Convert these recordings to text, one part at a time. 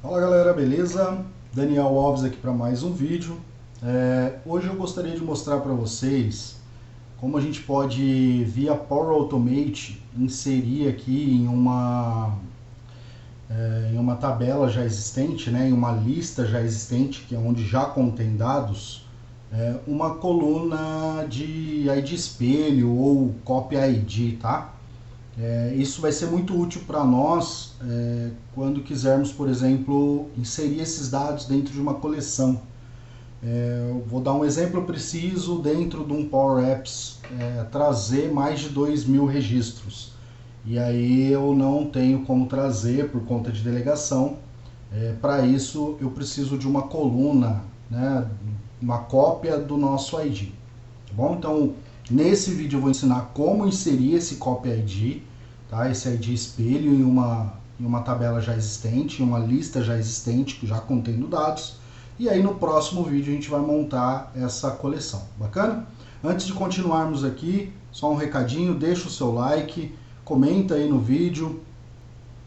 Fala galera, beleza? Daniel Alves aqui para mais um vídeo. Hoje eu gostaria de mostrar para vocês como a gente pode, via Power Automate, inserir aqui em uma tabela já existente, né, em uma lista já existente, que é onde já contém dados, uma coluna de ID espelho ou copy ID, tá? Isso vai ser muito útil para nós quando quisermos, por exemplo, inserir esses dados dentro de uma coleção. Eu vou dar um exemplo preciso: dentro de um Power Apps, trazer mais de 2.000 registros. E aí eu não tenho como trazer por conta de delegação. Para isso eu preciso de uma coluna, né, uma cópia do nosso ID. Tá bom? Então, nesse vídeo eu vou ensinar como inserir esse Copy ID, tá? Esse ID espelho em uma tabela já existente, em uma lista já existente, que já contendo dados. E aí no próximo vídeo a gente vai montar essa coleção. Bacana? Antes de continuarmos aqui, só um recadinho: deixa o seu like, comenta aí no vídeo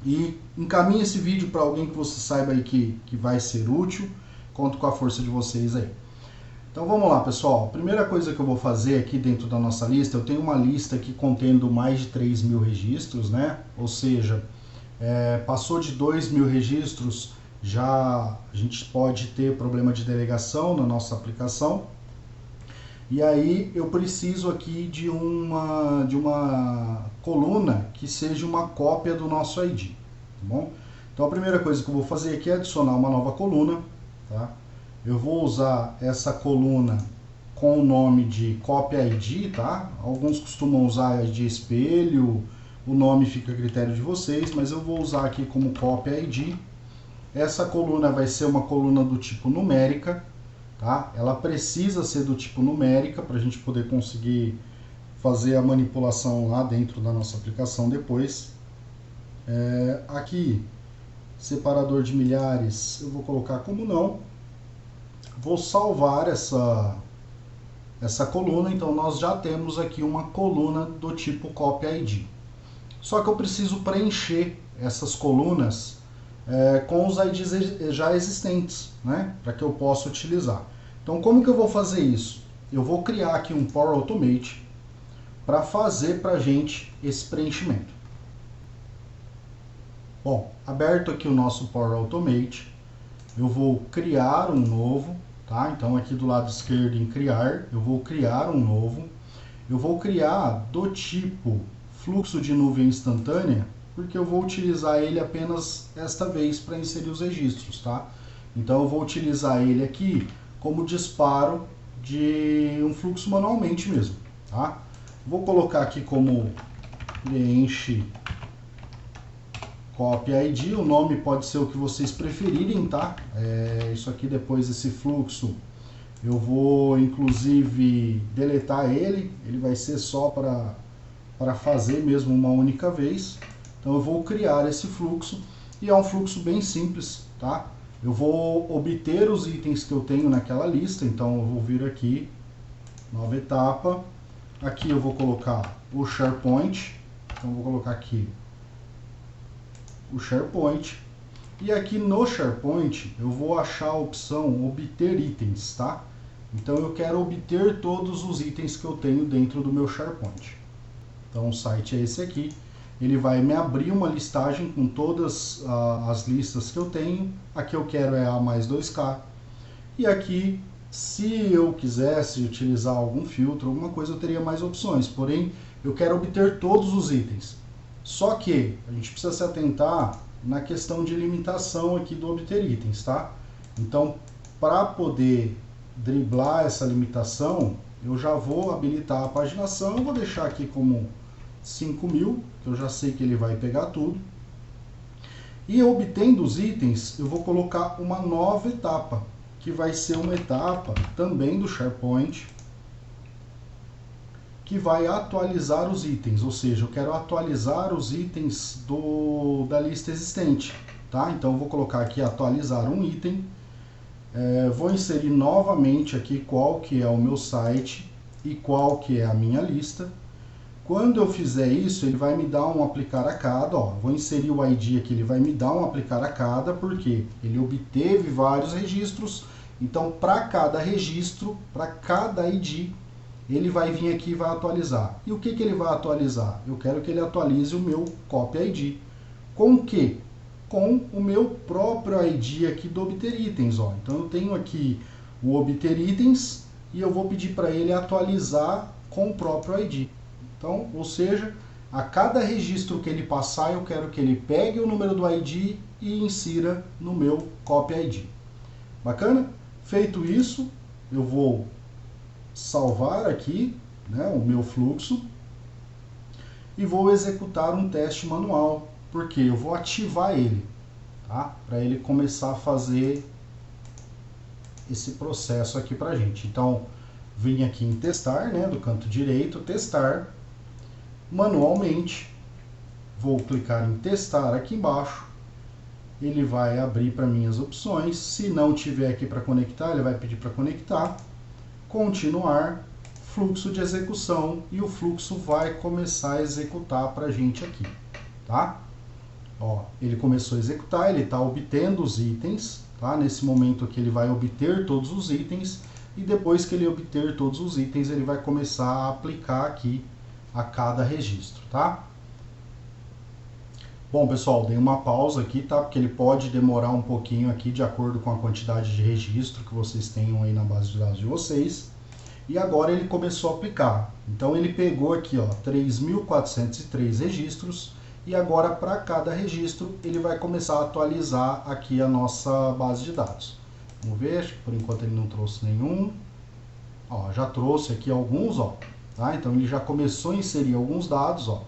e encaminhe esse vídeo para alguém que você saiba aí que vai ser útil. Conto com a força de vocês aí. Então vamos lá, pessoal. A primeira coisa que eu vou fazer aqui dentro da nossa lista, eu tenho uma lista aqui contendo mais de 3.000 registros, né? Ou seja, passou de 2.000 registros, já a gente pode ter problema de delegação na nossa aplicação. E aí eu preciso aqui de uma coluna que seja uma cópia do nosso ID, tá bom? Então a primeira coisa que eu vou fazer aqui é adicionar uma nova coluna, tá? Eu vou usar essa coluna com o nome de Copy ID, tá? Alguns costumam usar ID espelho, o nome fica a critério de vocês, mas eu vou usar aqui como Copy ID. Essa coluna vai ser uma coluna do tipo numérica, tá? Ela precisa ser do tipo numérica para a gente poder conseguir fazer a manipulação lá dentro da nossa aplicação depois. Aqui, separador de milhares, eu vou colocar como não. Vou salvar essa coluna, então nós já temos aqui uma coluna do tipo Copy ID. Só que eu preciso preencher essas colunas com os IDs já existentes, né, para que eu possa utilizar. Então como que eu vou fazer isso? Eu vou criar aqui um Power Automate para fazer para a gente esse preenchimento. Bom, aberto aqui o nosso Power Automate, eu vou criar um novo, tá? Então aqui do lado esquerdo em criar, eu vou criar um novo. Eu vou criar do tipo fluxo de nuvem instantânea, porque eu vou utilizar ele apenas esta vez para inserir os registros, tá? Então eu vou utilizar ele aqui como disparo de um fluxo manualmente mesmo, tá? Vou colocar aqui como preenche Copy ID, o nome pode ser o que vocês preferirem, tá? Isso aqui depois, esse fluxo, eu vou inclusive deletar ele vai ser só para fazer mesmo uma única vez. Então eu vou criar esse fluxo e é um fluxo bem simples, tá? Eu vou obter os itens que eu tenho naquela lista, então eu vou vir aqui, nova etapa, aqui eu vou colocar o SharePoint, então eu vou colocar aqui o SharePoint, e aqui no SharePoint eu vou achar a opção obter itens, tá? Então eu quero obter todos os itens que eu tenho dentro do meu SharePoint. Então o site é esse aqui, ele vai me abrir uma listagem com todas as listas que eu tenho. Aqui eu quero é A mais 2K, e aqui, se eu quisesse utilizar algum filtro, alguma coisa, eu teria mais opções, porém eu quero obter todos os itens. Só que a gente precisa se atentar na questão de limitação aqui do obter itens, tá? Então, para poder driblar essa limitação, eu já vou habilitar a paginação, eu vou deixar aqui como 5.000, que eu já sei que ele vai pegar tudo. E obtendo os itens, eu vou colocar uma nova etapa, que vai ser uma etapa também do SharePoint, que vai atualizar os itens, ou seja, eu quero atualizar os itens da lista existente, tá? Então eu vou colocar aqui atualizar um item, vou inserir novamente aqui qual que é o meu site e qual que é a minha lista. Quando eu fizer isso, ele vai me dar um aplicar a cada, ó, vou inserir o ID aqui, ele vai me dar um aplicar a cada, porque ele obteve vários registros, então para cada registro, para cada ID, ele vai vir aqui e vai atualizar. E o que ele vai atualizar? Eu quero que ele atualize o meu Copy ID. Com o quê? Com o meu próprio ID aqui do Obter Itens. Ó. Então eu tenho aqui o Obter Itens e eu vou pedir para ele atualizar com o próprio ID. Então, ou seja, a cada registro que ele passar, eu quero que ele pegue o número do ID e insira no meu Copy ID. Bacana? Feito isso, eu vou salvar aqui, né, o meu fluxo e vou executar um teste manual, porque eu vou ativar ele, tá? Para ele começar a fazer esse processo aqui para a gente. Então, vim aqui em testar, né, do canto direito, testar manualmente, vou clicar em testar aqui embaixo, ele vai abrir para mim as opções, se não tiver aqui para conectar, ele vai pedir para conectar, continuar, fluxo de execução, e o fluxo vai começar a executar para a gente aqui, tá? Ó, ele começou a executar, ele está obtendo os itens, tá? Nesse momento aqui ele vai obter todos os itens, e depois que ele obter todos os itens, ele vai começar a aplicar aqui a cada registro, tá? Bom, pessoal, dei uma pausa aqui, tá? Porque ele pode demorar um pouquinho aqui de acordo com a quantidade de registro que vocês tenham aí na base de dados de vocês. E agora ele começou a aplicar. Então ele pegou aqui, ó, 3.403 registros e agora para cada registro ele vai começar a atualizar aqui a nossa base de dados. Vamos ver, acho que por enquanto ele não trouxe nenhum. Ó, já trouxe aqui alguns, ó, tá? Então ele já começou a inserir alguns dados, ó.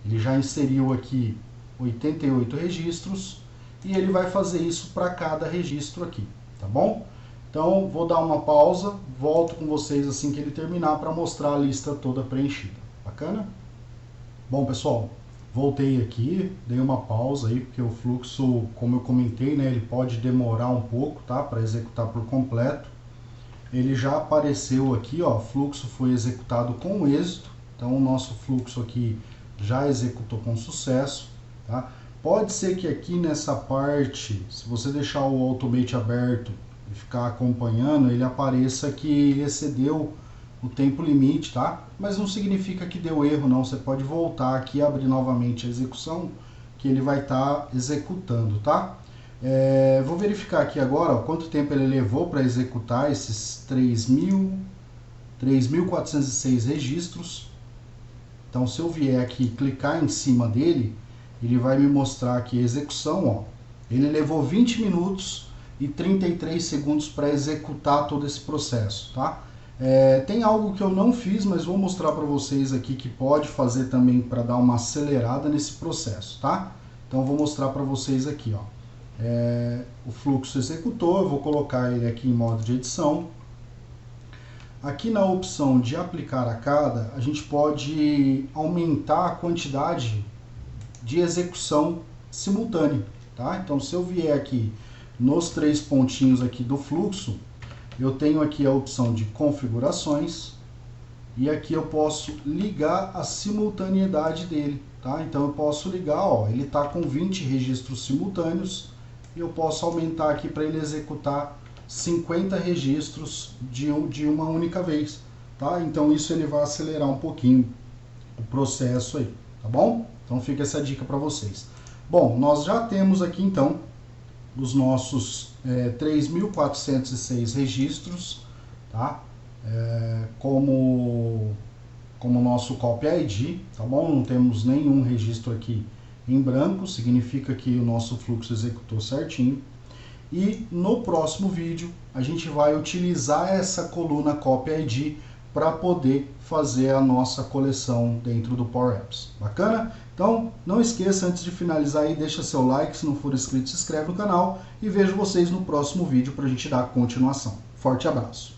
Ele já inseriu aqui 88 registros e ele vai fazer isso para cada registro aqui, tá bom? Então vou dar uma pausa, volto com vocês assim que ele terminar para mostrar a lista toda preenchida. Bacana? Bom, pessoal, voltei aqui, dei uma pausa aí porque o fluxo, como eu comentei, né, ele pode demorar um pouco, tá, para executar por completo. Ele já apareceu aqui, ó, fluxo foi executado com êxito, então o nosso fluxo aqui já executou com sucesso. Tá? Pode ser que aqui nessa parte, se você deixar o Automate aberto e ficar acompanhando, ele apareça que ele excedeu o tempo limite, tá? Mas não significa que deu erro não, você pode voltar aqui e abrir novamente a execução, que ele vai estar executando, tá? Vou verificar aqui agora, ó, quanto tempo ele levou para executar esses 3.406 registros. Então se eu vier aqui e clicar em cima dele, ele vai me mostrar aqui a execução, ó. Ele levou 20 minutos e 33 segundos para executar todo esse processo, tá? Tem algo que eu não fiz, mas vou mostrar para vocês aqui que pode fazer também para dar uma acelerada nesse processo, tá? Então vou mostrar para vocês aqui, ó. O fluxo executou, eu vou colocar ele aqui em modo de edição. Aqui na opção de aplicar a cada, a gente pode aumentar a quantidade de execução simultânea, tá? Então se eu vier aqui nos 3 pontinhos aqui do fluxo, eu tenho aqui a opção de configurações e aqui eu posso ligar a simultaneidade dele, tá? Então eu posso ligar, ó, ele está com 20 registros simultâneos e eu posso aumentar aqui para ele executar 50 registros de uma única vez, tá? Então isso ele vai acelerar um pouquinho o processo aí, tá bom? Então fica essa dica para vocês. Bom, nós já temos aqui então os nossos 3.406 registros, tá? Como nosso Copy ID, tá bom? Não temos nenhum registro aqui em branco, significa que o nosso fluxo executou certinho. E no próximo vídeo a gente vai utilizar essa coluna Copy ID para poder fazer a nossa coleção dentro do Power Apps. Bacana? Então, não esqueça, antes de finalizar aí, deixa seu like, se não for inscrito, se inscreve no canal e vejo vocês no próximo vídeo para a gente dar continuação. Forte abraço!